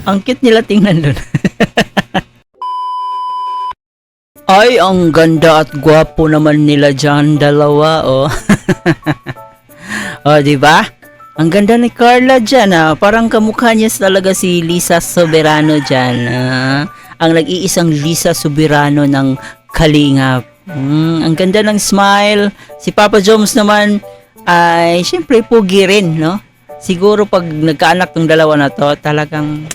Ang cute nila tingnan doon. Ay, ang ganda at gwapo naman nila dyan, dalawa, oh. Oh, di ba? Ang ganda ni Carla dyan, ah. Parang kamukha niya talaga si Lisa Soberano dyan, ah. Ang nag-iisang Lisa Soberano ng Kalingap. Ang ganda ng smile. Si Papa Joms naman ay syempre pugi rin, no? Siguro pag nagkaanak ng dalawa na to, talagang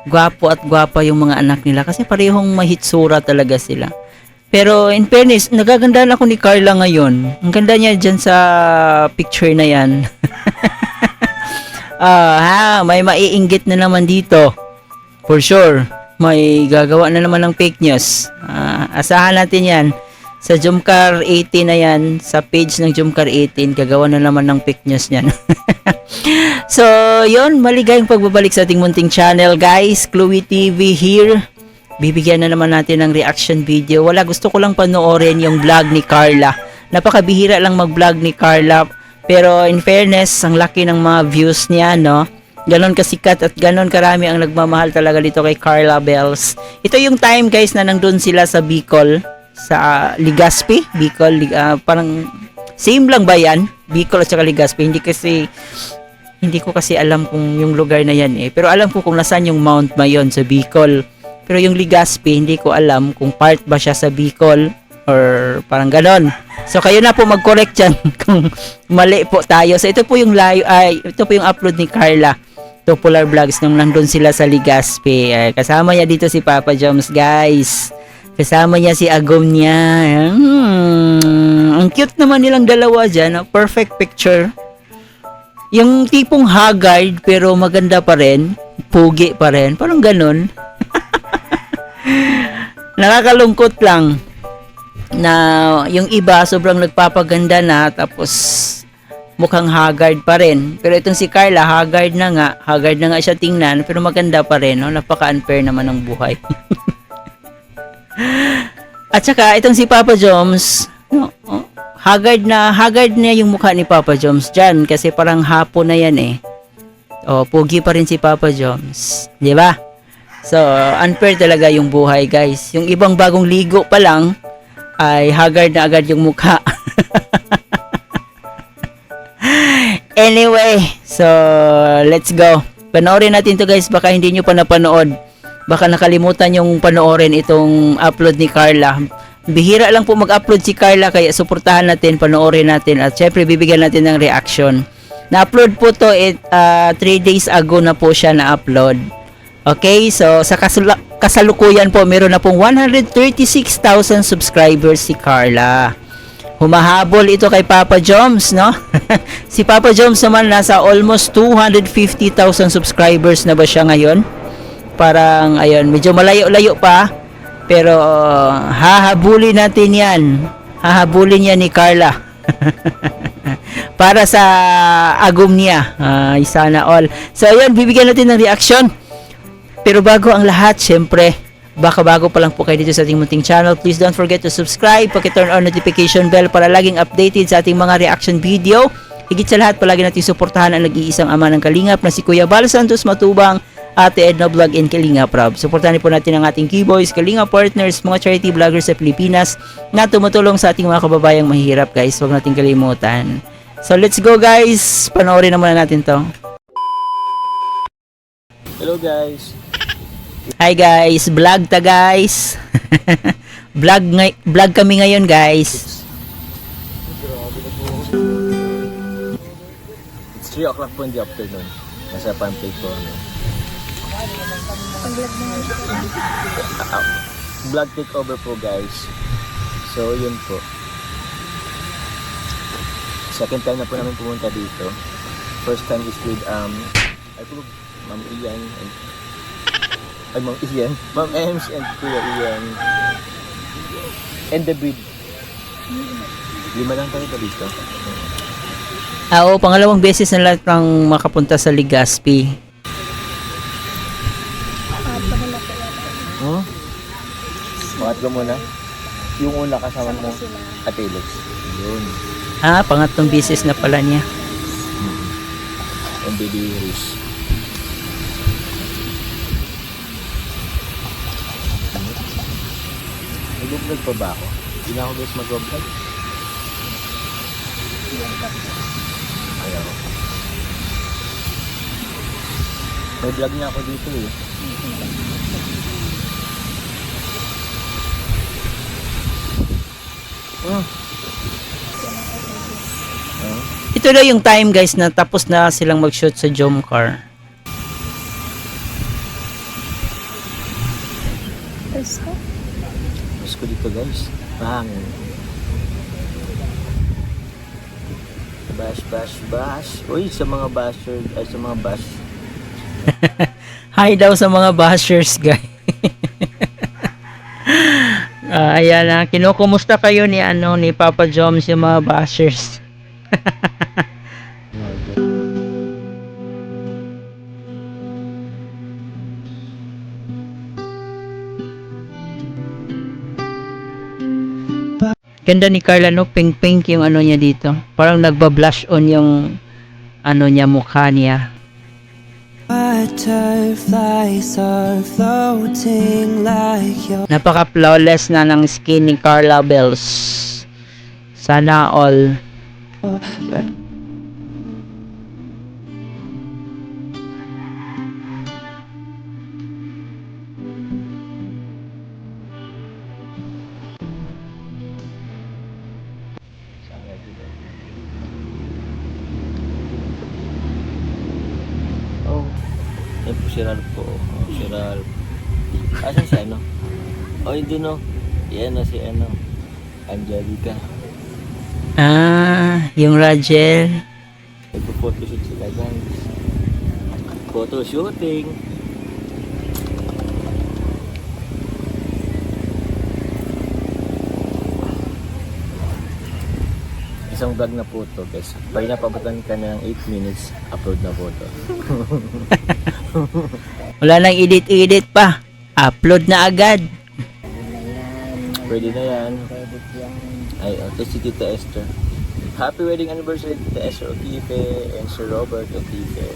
gwapo at gwapa yung mga anak nila kasi parehong mahitsura talaga sila. Pero in fairness, nagagandaan ako ni Carla ngayon. Ang ganda niya dyan sa picture na yan. May maiinggit na naman dito. For sure. May gagawa na naman ng fake news. Asahan natin yan. Sa Jumcar 18 na yan, sa page ng Jumcar 18, gagawa na naman ng fake news niyan. So, yun. Maligayang pagbabalik sa ating munting channel, guys. Chloe TV here. Bibigyan na naman natin ng reaction video. Wala, gusto ko lang panoorin yung vlog ni Carla. Napakabihira lang mag-vlog ni Carla. Pero in fairness, ang laki ng mga views niya, no? Ganon kasikat at ganon karami ang nagmamahal talaga dito kay Carla Bells. Ito yung time, guys, na nandun sila sa Bicol. Sa Legazpi. Bicol, parang same lang ba yan? Bicol at saka Legazpi. Hindi ko kasi alam kung yung lugar na yan eh. Pero alam ko kung nasaan yung Mount Mayon sa Bicol. Pero yung Legazpi, hindi ko alam kung part ba siya sa Bicol or parang ganon. So kayo na po mag-correct dyan kung mali po tayo. So ito po yung ito po yung upload ni Carla. Popular Vlogs nung nandun sila sa Legazpi. Kasama niya dito si Papa Joms, guys. Kasama niya si Agom niya. Ang cute naman nilang dalawa dyan. Perfect picture. Yung tipong haggard pero maganda pa rin. Pugi pa rin. Parang ganon. Nakakalungkot lang na yung iba sobrang nagpapaganda na tapos mukhang haggard pa rin. Pero itong si Carla, haggard na nga siya tingnan pero maganda pa rin, no? Napaka-unfair naman ng buhay. At saka itong si Papa Joms, no? Haggard na yung mukha ni Papa Joms dyan kasi parang hapon na yan eh. Pogi pa rin si Papa Joms, di ba? So, unfair talaga yung buhay, guys. Yung ibang bagong ligo pa lang, ay haggard na agad yung mukha. Anyway, so, let's go. Panoorin natin to, guys. Baka hindi nyo pa napanood. Baka nakalimutan yung panoorin itong upload ni Carla. Bihira lang po mag-upload si Carla, kaya suportahan natin, panoorin natin. At syempre, bibigyan natin ng reaction. Na-upload po to, 3 days ago na po siya na-upload. Okay, so sa kasalukuyan po, meron na pong 136,000 subscribers si Carla. Humahabol ito kay Papa Joms, no? Si Papa Joms naman nasa almost 250,000 subscribers na ba siya ngayon? Parang, ayun, medyo malayo-layo pa. Pero, hahabulin natin yan. Hahabulin yan ni Carla. Para sa agum niya. Sana all. So, ayun, bibigyan natin ng reaction. Pero bago ang lahat, syempre, baka bago pa lang po kayo dito sa ating munting channel, please don't forget to subscribe, paki-turn on notification bell para laging updated sa ating mga reaction video. Higit sa lahat, palagi natin suportahan ang nag-iisang ama ng Kalingap na si Kuya Bal Santos Matubang, Ate Edna Vlog and Kalingap Rob. Suportahan po natin ang ating Keyboys, Kalingap Partners, mga charity vloggers sa Pilipinas na tumutulong sa ating mga kababayang mahihirap, guys. Huwag natin kalimutan. So let's go, guys. Panoorin na muna natin to. Hello guys. Hi guys, vlog ta guys. Vlog kami ngayon, guys. It's 3 o'clock po in the afternoon. Nasa pancake po ano. Vlog takeover po, guys. So yun po. Second time na po namin pumunta dito. First time is with I po Ma'am Ian and Ma'am Ems and Kuya Ian and the breed. 5 lang tayo dito. Oo, pangalawang beses na lang kang makapunta sa Legazpi. Bakit ka muna? Yung una kasama mo, Ate Lex. Yun. Pangatlong beses na pala niya. and baby Riz. Nag-vlog pa ba ako? Hindi na ako guys mag-vlog. Ayaw. May vlog na ako dito eh. Oh. Oh. Ito na yung time guys na tapos na silang mag-shoot sa Jomcar. Mas ko dito guys. Mahangin. Bash, bash, bash. Uy, sa mga basher, ay sa mga bash. Hi daw sa mga bashers guys. Ayan na, kinukumusta kayo ni ni Papa Joms yung mga bashers. Ganda ni Carla, no? Pink-pink yung niya dito. Parang nagba-blush on yung niya, mukha niya. Butterflies are floating like your Napaka-flawless na ng skin ni Carla Bells. Sana all. Oh, yan po si Ralph po. Oh, si Ralph. Asan si ano? Oh, hindi no. Yan na si Angelica. Ah, yung Rajel. Nagpo-photoshoot sila guys. Photo shooting. Isang vlog na po to guys. Pag napabatan ka ng 8 minutes, upload na po to. Wala nang edit-edit pa. Upload na agad. Pwede na yan. Ay, ito si Tita Esther. Happy wedding anniversary Tita Esther Otife and Sir Robert Otife.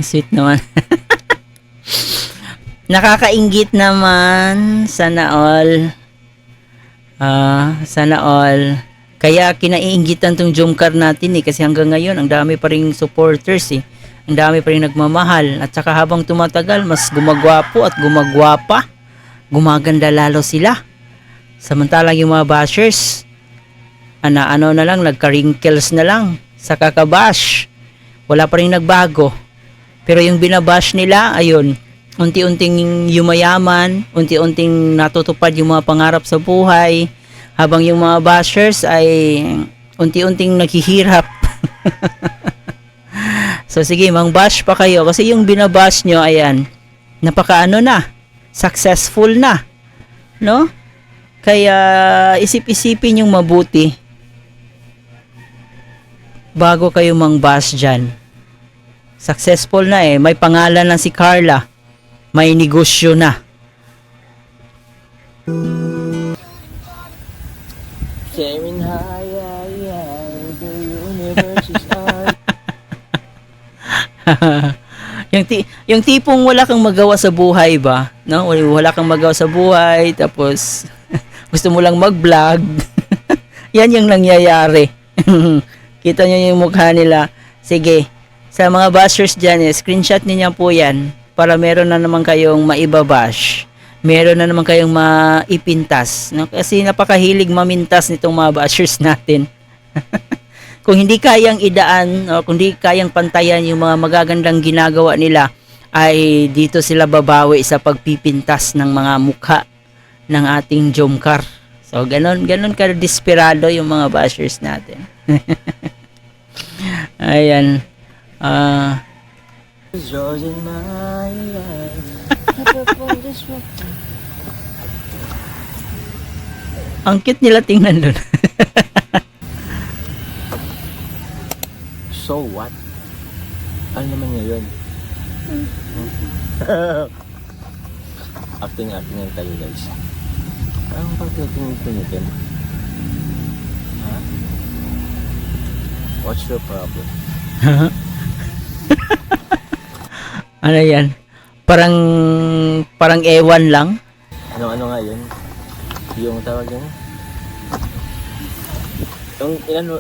Sweet naman. Nakakainggit naman. Sana all. Sana all. Kaya kinaiinggitan tong Jomcar natin kasi hanggang ngayon ang dami pa ring supporters Ang dami pa ring nagmamahal. At saka habang tumatagal, mas gumagwapo at gumagwapa. Gumaganda lalo sila. Samantalang yung mga bashers, na lang, nagka-wrinkles na lang sa kakabash. Wala pa ring nagbago. Pero yung binabash nila, ayun, unti-unting yumayaman, unti-unting natutupad yung mga pangarap sa buhay, habang yung mga bashers ay unti-unting naghihirap. So sige, mang-bash pa kayo kasi yung binabash nyo, ayan, napaka na, successful na, no? Kaya isip-isipin yung mabuti bago kayo mang-bash dyan. Successful na may pangalan na si Carla. May negosyo na. Semin high, the universe is ours. yung tipong wala kang magawa sa buhay ba? No? Wala kang magawa sa buhay, tapos gusto mo lang mag-vlog. Yan yung nangyayari. Kita nyo yung mukha nila. Sige. Sa mga bashers dyan, screenshot niyo po yan para meron na naman kayong maibabash. Meron na naman kayong maipintas. No? Kasi napakahilig mamintas nitong mga bashers natin. Kung hindi kayang idaan, o kung hindi kayang pantayan yung mga magagandang ginagawa nila, ay dito sila babawi sa pagpipintas ng mga mukha ng ating Jomcar. So, ganon ka-desperado yung mga bashers natin. Ayan. Yours in my life. Ang cute nila tingnan dun. acting-acting tayo guys. Parang pag-tingin-tingin. Ha? What's your problem? Ano yan? Parang ewan lang. Ano nga yun? Yung tawag yun? Yung ilan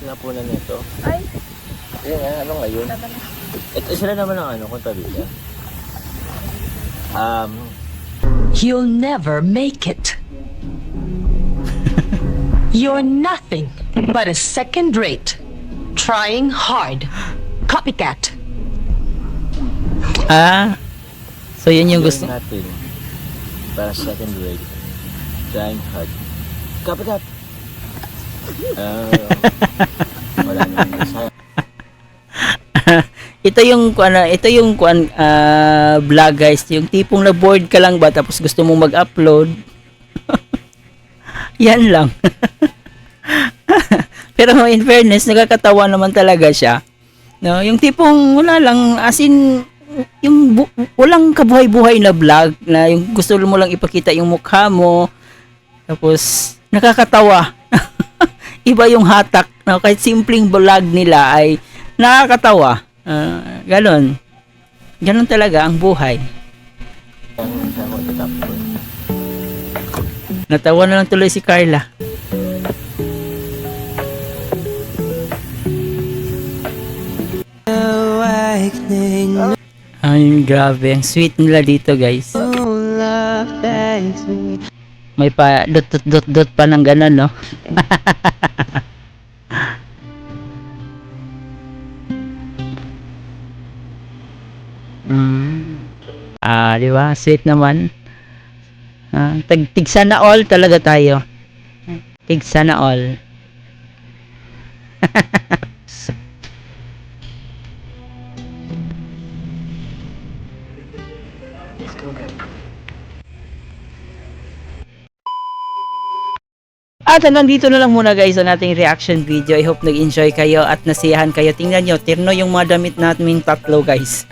tinapunan nito? Ay, Yan nga, ano nga yun? Ito sila naman ang ano, kontabida. You'll never make it. You're nothing but a second rate, trying hard, copycat. So yun yung gusto. natin para second rate, trying hard. Kapikat! Wala naman masaya. Ito yung vlog guys, yung tipong na bored ka lang ba tapos gusto mong mag-upload. Yan lang. Pero in fairness, nakakatawa naman talaga siya. No, yung tipong wala lang, as in yung walang kabuhay-buhay na vlog na yung gusto mo lang ipakita yung mukha mo tapos nakakatawa. Iba yung hatak, no? Kahit simpleng vlog nila ay nakakatawa. Ganon talaga ang buhay. Ang sa mga tatapon. Natawa na lang tuloy si Carla. Awakening, Ay, grabe. Ang sweet nila dito, guys. no love takes me. May pa dot pa ng ganon, no? Di ba? Sweet naman. Tig sana all talaga tayo. Tig sana all. At hanggang dito na lang muna guys ang ating reaction video. I hope nag-enjoy kayo at nasiyahan kayo. Tingnan nyo, tirno yung mga damit natin tatlo guys.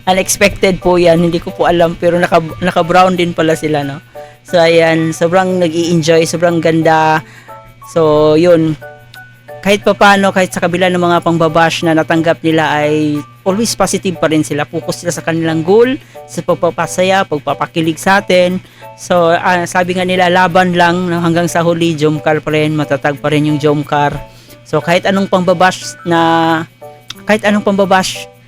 Unexpected po yan, hindi ko po alam pero naka-brown din pala sila, no? So ayan, sobrang nag-i-enjoy, sobrang ganda. So yun, kahit papano, kahit sa kabila ng mga pangbabash na natanggap nila ay always positive pa rin sila. Focus sila sa kanilang goal, sa pagpapasaya, pagpapakilig sa atin. So sabi nga nila, laban lang hanggang sa huli, Jomcar pa rin, matatag pa rin yung Jomcar. So kahit anong pangbabash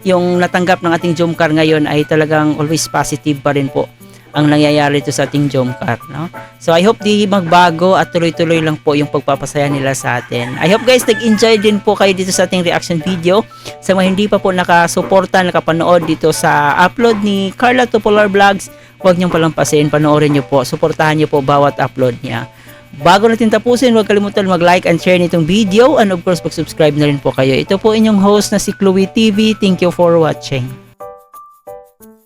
yung natanggap ng ating Jomcar ngayon ay talagang always positive pa rin po ang nangyayari ito sa ating Jomcar, no? So I hope di magbago at tuloy-tuloy lang po yung pagpapasaya nila sa atin. I hope guys nag-enjoy din po kayo dito sa ating reaction video. Sa mga hindi pa po nakasuporta, nakapanood dito sa upload ni Carla Tupular Vlogs, huwag niyong palampasin, panoorin niyo po, suportahan niyo po bawat upload niya. Bago natin tapusin, huwag kalimutan mag-like and share nitong video and of course mag-subscribe na rin po kayo. Ito po inyong host na si Chloe TV. Thank you for watching.